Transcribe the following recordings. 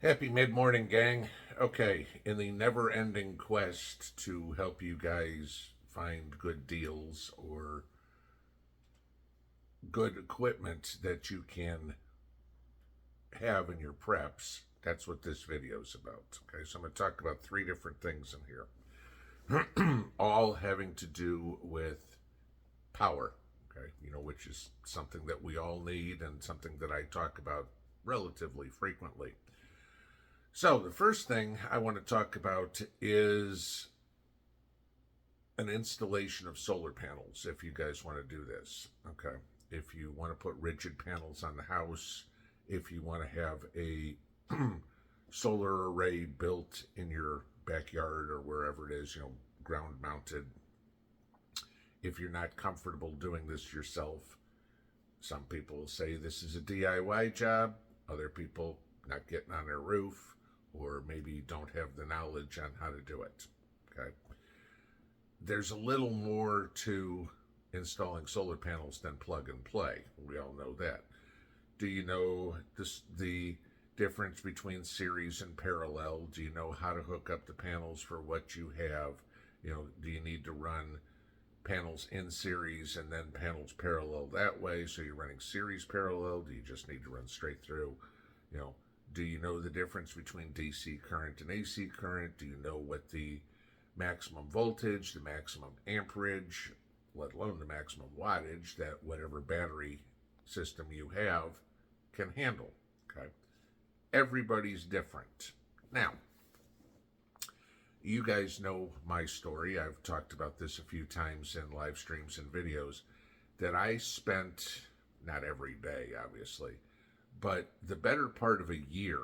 Happy mid-morning, gang. Okay, in the never-ending quest to help you guys find good deals or good equipment that you can have in your preps, that's what this video is about. Okay, so I'm going to talk about three different things in here, all having to do with power. Okay, which is something that we all need and something that I talk about relatively frequently. So, the first thing I want to talk about is an installation of solar panels, if you guys want to do this. Okay. If you want to put rigid panels on the house, if you want to have a solar array built in your backyard or wherever it is, ground mounted. If you're not comfortable doing this yourself, some people say this is a DIY job, other people not getting on their roof, or maybe don't have the knowledge on how to do it. Okay. There's a little more to installing solar panels than plug and play. We all know that. Do you know the difference between series and parallel? Do you know how to hook up the panels for what you have? Do you need to run panels in series and then panels parallel that way? So you're running series parallel. Do you just need to run straight through? Do you know the difference between DC current and AC current? Do you know what the maximum voltage, the maximum amperage, let alone the maximum wattage that whatever battery system you have can handle? Okay. Everybody's different. Now, you guys know my story. I've talked about this a few times in live streams and videos, that I spent, not every day, obviously, but the better part of a year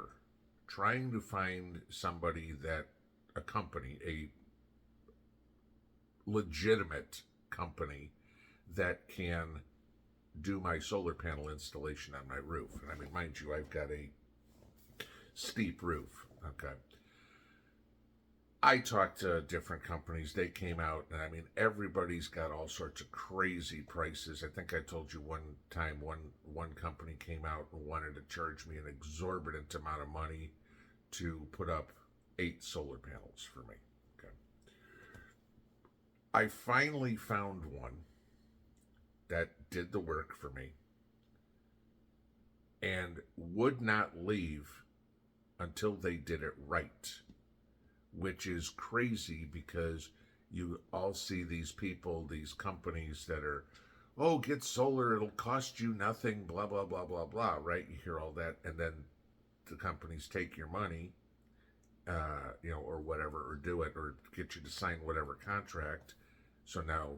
trying to find somebody a company, a legitimate company that can do my solar panel installation on my roof. And I mean, mind you, I've got a steep roof. Okay. I talked to different companies. They came out, and I mean, everybody's got all sorts of crazy prices. I think I told you one time one company came out and wanted to charge me an exorbitant amount of money to put up 8 solar panels for me. Okay. I finally found one that did the work for me and would not leave until they did it right, which is crazy because you all see these people, these companies that are, oh, get solar, it'll cost you nothing, blah, blah, blah, blah, blah, right? You hear all that, and then the companies take your money, or whatever, or do it, or get you to sign whatever contract. So now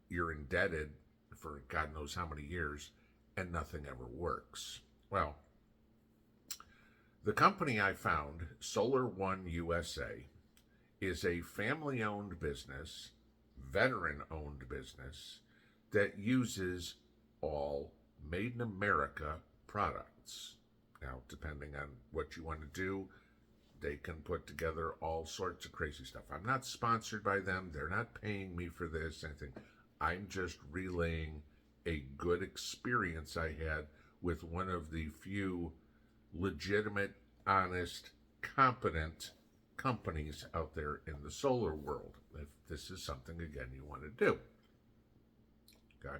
you're indebted for God knows how many years, and nothing ever works. Well, the company I found, Solar One USA, is a family-owned business, veteran-owned business, that uses all made in America products. Now, depending on what you want to do, they can put together all sorts of crazy stuff. I'm not sponsored by them. They're not paying me for this, anything. I'm just relaying a good experience I had with one of the few legitimate, honest, competent companies out there in the solar world, if this is something, again, you want to do. Okay.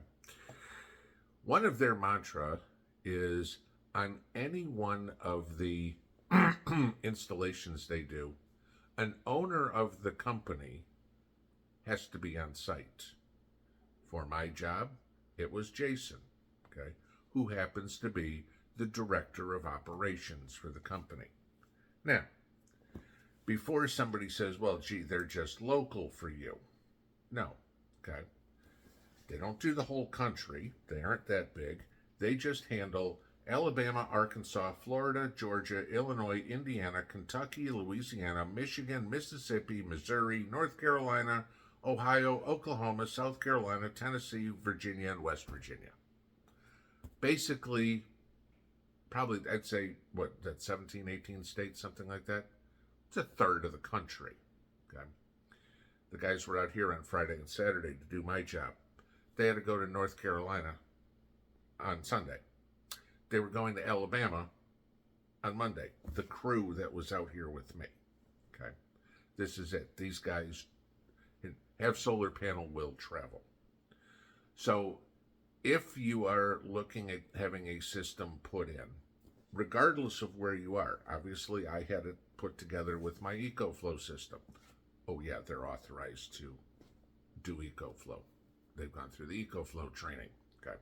One of their mantra is, on any one of the installations they do, an owner of the company has to be on site. For my job, it was Jason, okay, who happens to be the director of operations for the company. Now, before somebody says, well, gee, they're just local for you. No, okay. They don't do the whole country. They aren't that big. They just handle Alabama, Arkansas, Florida, Georgia, Illinois, Indiana, Kentucky, Louisiana, Michigan, Mississippi, Missouri, North Carolina, Ohio, Oklahoma, South Carolina, Tennessee, Virginia, and West Virginia. Basically, probably, I'd say, that 17, 18 states, something like that? It's a third of the country. Okay. The guys were out here on Friday and Saturday to do my job. They had to go to North Carolina on Sunday. They were going to Alabama on Monday. The crew that was out here with me. Okay. This is it. These guys have solar panel will travel. So if you are looking at having a system put in, regardless of where you are, obviously I had it put together with my EcoFlow system. Oh yeah, they're authorized to do EcoFlow. They've gone through the EcoFlow training. Okay.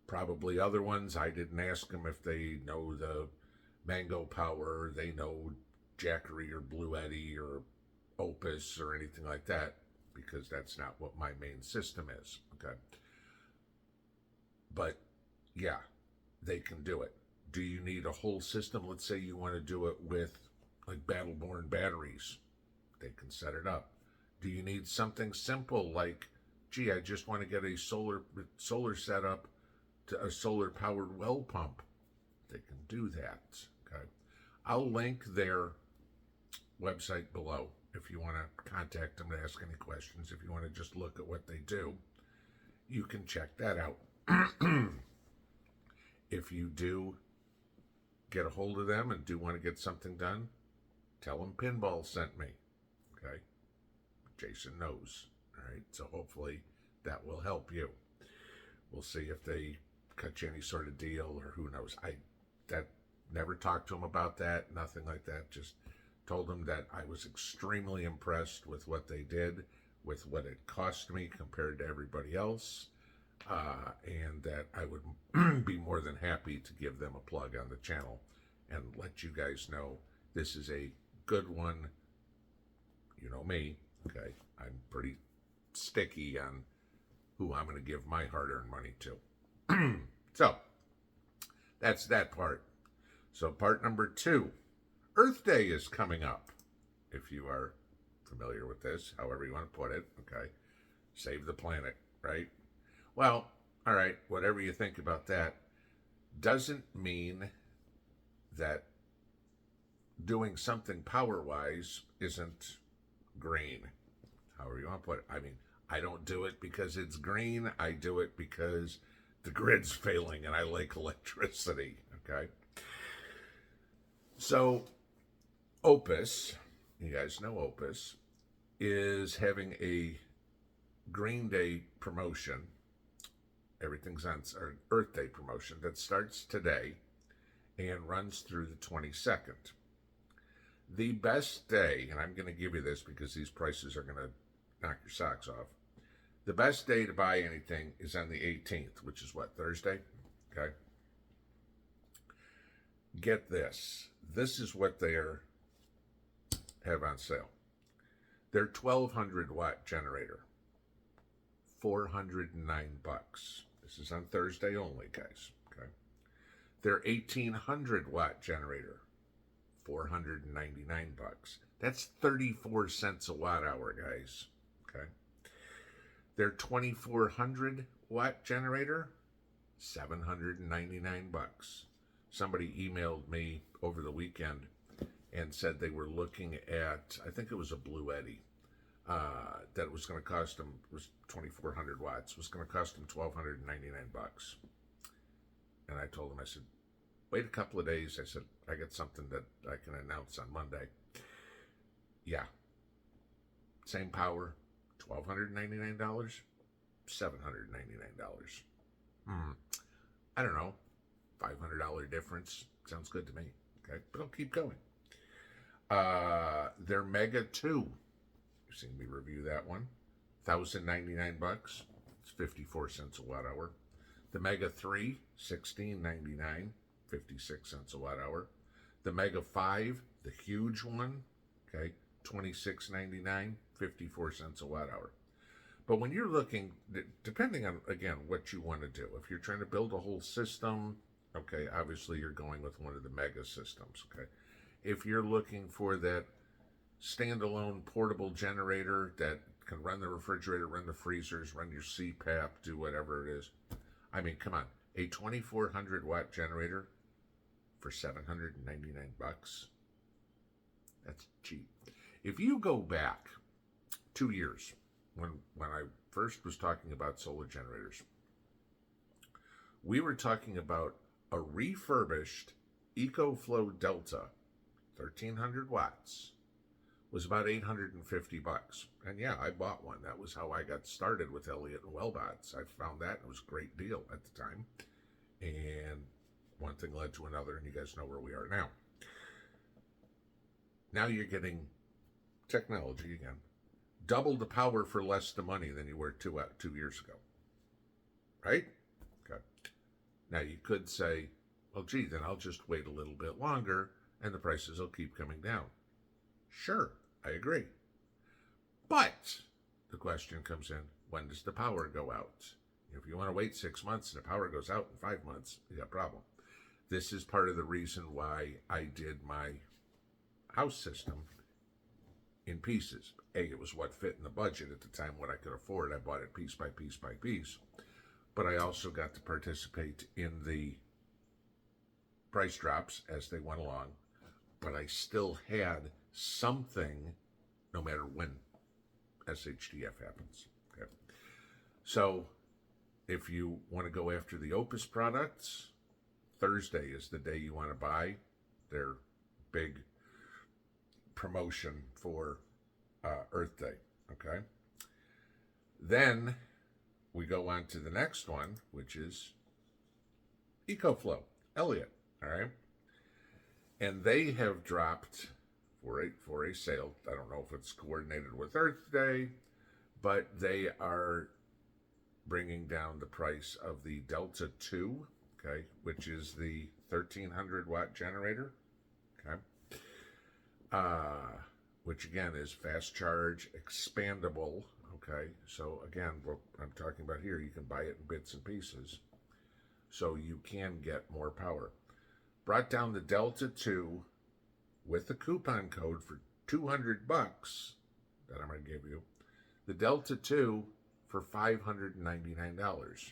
Probably other ones, I didn't ask them if they know the Mango Power, they know Jackery or Blue Eddy or OUPES or anything like that, because that's not what my main system is. Okay. But yeah, they can do it. Do you need a whole system? Let's say you want to do it with like Battleborn batteries. They can set it up. Do you need something simple like, gee, I just want to get a solar setup to a solar powered well pump? They can do that. Okay. I'll link their website below if you want to contact them to ask any questions. If you want to just look at what they do, you can check that out. If you do get a hold of them and do want to get something done, tell them Pinball sent me. Okay. Jason knows. All right. So hopefully that will help you. We'll see if they cut you any sort of deal or who knows. I never talked to them about that. Nothing like that. Just told them that I was extremely impressed with what they did, with what it cost me compared to everybody else. And that I would be more than happy to give them a plug on the channel and let you guys know this is a good one. You know me, okay? I'm pretty sticky on who I'm going to give my hard-earned money to. So, that's that part. So part number 2, Earth Day is coming up. If you are familiar with this, however you want to put it, okay? Save the planet, right? Well, all right, whatever you think about that, doesn't mean that doing something power-wise isn't green. However you want to put it. I mean, I don't do it because it's green. I do it because the grid's failing and I like electricity, okay? So, OUPES, you guys know OUPES, is having a Green Day promotion. Everything's on our Earth Day promotion that starts today and runs through the 22nd. The best day, and I'm going to give you this because these prices are going to knock your socks off. The best day to buy anything is on the 18th, which is what, Thursday? Okay. Get this. This is what they have on sale. Their 1200 watt generator, $409. This is on Thursday only, guys. Okay. Their 1800 watt generator, $499. That's 34 cents a watt hour, guys. Okay. Their 2400 watt generator, $799. Somebody emailed me over the weekend and said they were looking at, I think it was a Blue Eddy, that it was going to cost them, it was 2400 watts, was going to cost them $1,299. And I told them, I said, wait a couple of days. I said, I got something that I can announce on Monday. Yeah. Same power, $1,299, $799. I don't know, $500 difference. Sounds good to me. Okay, but I'll keep going. Their Mega 2, you've seen me review that one, $1,099. It's 54 cents a watt hour. The Mega 3, $16.99, 56 cents a watt hour. The Mega 5, the huge one, okay, $26.99, 54 cents a watt hour. But when you're looking, depending on, again, what you want to do, if you're trying to build a whole system, okay, obviously you're going with one of the Mega systems, okay? If you're looking for that standalone portable generator that can run the refrigerator, run the freezers, run your CPAP, do whatever it is. I mean, come on, a 2400 watt generator for $799. That's cheap. If you go back 2 years, when I first was talking about solar generators, we were talking about a refurbished EcoFlow Delta, 1300 watts, was about $850. And yeah, I bought one. That was how I got started with Elliott and WELLBOTS. I found that, and it was a great deal at the time. And one thing led to another, and you guys know where we are now. Now you're getting technology again. Double the power for less the money than you were 2 years ago. Right? Okay. Now you could say, well, gee, then I'll just wait a little bit longer and the prices will keep coming down. Sure, I agree. But the question comes in, when does the power go out? If you want to wait 6 months and the power goes out in 5 months, you got a problem. This is part of the reason why I did my house system in pieces. It was what fit in the budget at the time, what I could afford. I bought it piece by piece by piece. But I also got to participate in the price drops as they went along. But I still had something no matter when SHDF happens. Okay. So if you want to go after the OUPES products, Thursday is the day you want to buy their big promotion for Earth Day. Okay. Then we go on to the next one, which is EcoFlow, Elliott. All right. And they have dropped for a sale. I don't know if it's coordinated with Earth Day, but they are bringing down the price of the Delta 2, okay, which is the 1300 watt generator, okay, which again is fast charge, expandable, okay. So again, what I'm talking about here, you can buy it in bits and pieces, so you can get more power. Brought down the Delta 2 with the coupon code for $200 that I'm going to give you. The Delta 2 for $599.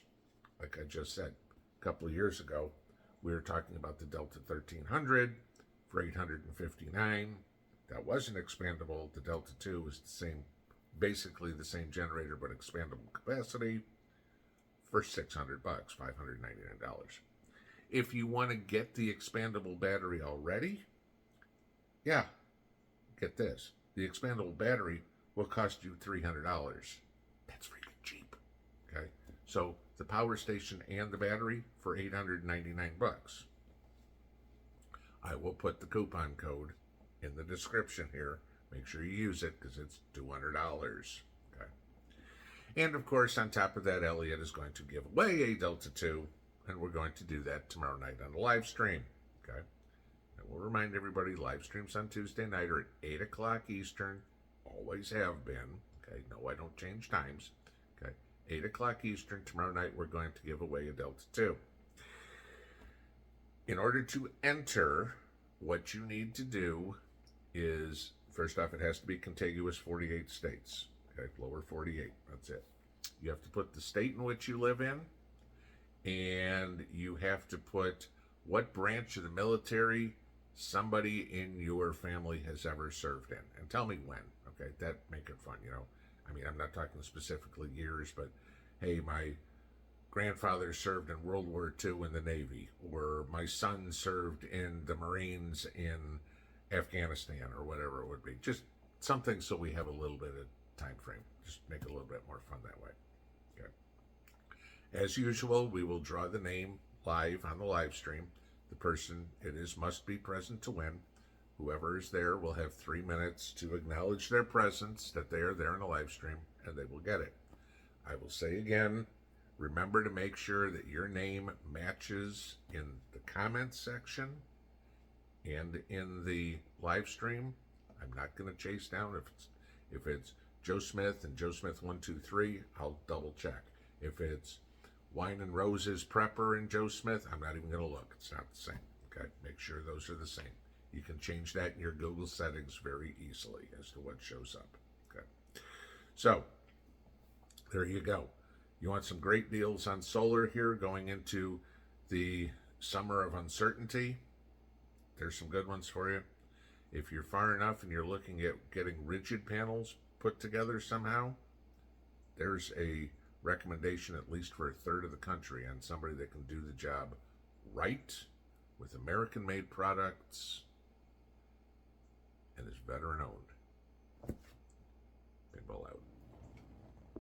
Like I just said, a couple of years ago, we were talking about the Delta 1300 for $859. That wasn't expandable. The Delta 2 was the same, basically the same generator, but expandable capacity for $600, $599. If you want to get the expandable battery already, yeah, get this. The expandable battery will cost you $300. That's freaking cheap. Okay, so the power station and the battery for $899. I will put the coupon code in the description here. Make sure you use it because it's $200. Okay, and of course, on top of that, Elliott is going to give away a Delta 2. And we're going to do that tomorrow night on the live stream, okay? And we'll remind everybody, live streams on Tuesday night are at 8 o'clock Eastern. Always have been, okay? No, I don't change times, okay? 8 o'clock Eastern. Tomorrow night, we're going to give away a Delta 2. In order to enter, what you need to do is, first off, it has to be contiguous 48 states, okay? Lower 48, that's it. You have to put the state in which you live in, and you have to put what branch of the military somebody in your family has ever served in. And tell me when, okay? That make it fun, you know. I mean, I'm not talking specifically years, but hey, my grandfather served in World War II in the Navy, or my son served in the Marines in Afghanistan, or whatever it would be. Just something so we have a little bit of time frame. Just make it a little bit more fun that way. Okay. As usual, we will draw the name live on the live stream. The person must be present to win. Whoever is there will have 3 minutes to acknowledge their presence, that they are there in the live stream, and they will get it. I will say again, remember to make sure that your name matches in the comments section and in the live stream. I'm not going to chase down if it's Joe Smith and Joe Smith 123. I'll double check. If it's Wine and Roses Prepper and Joe Smith, I'm not even going to look. It's not the same. Okay, make sure those are the same. You can change that in your Google settings very easily as to what shows up. Okay, so there you go. You want some great deals on solar here going into the summer of uncertainty? There's some good ones for you. If you're far enough and you're looking at getting rigid panels put together somehow, there's a recommendation, at least for a third of the country, on somebody that can do the job right with American-made products and is veteran-owned.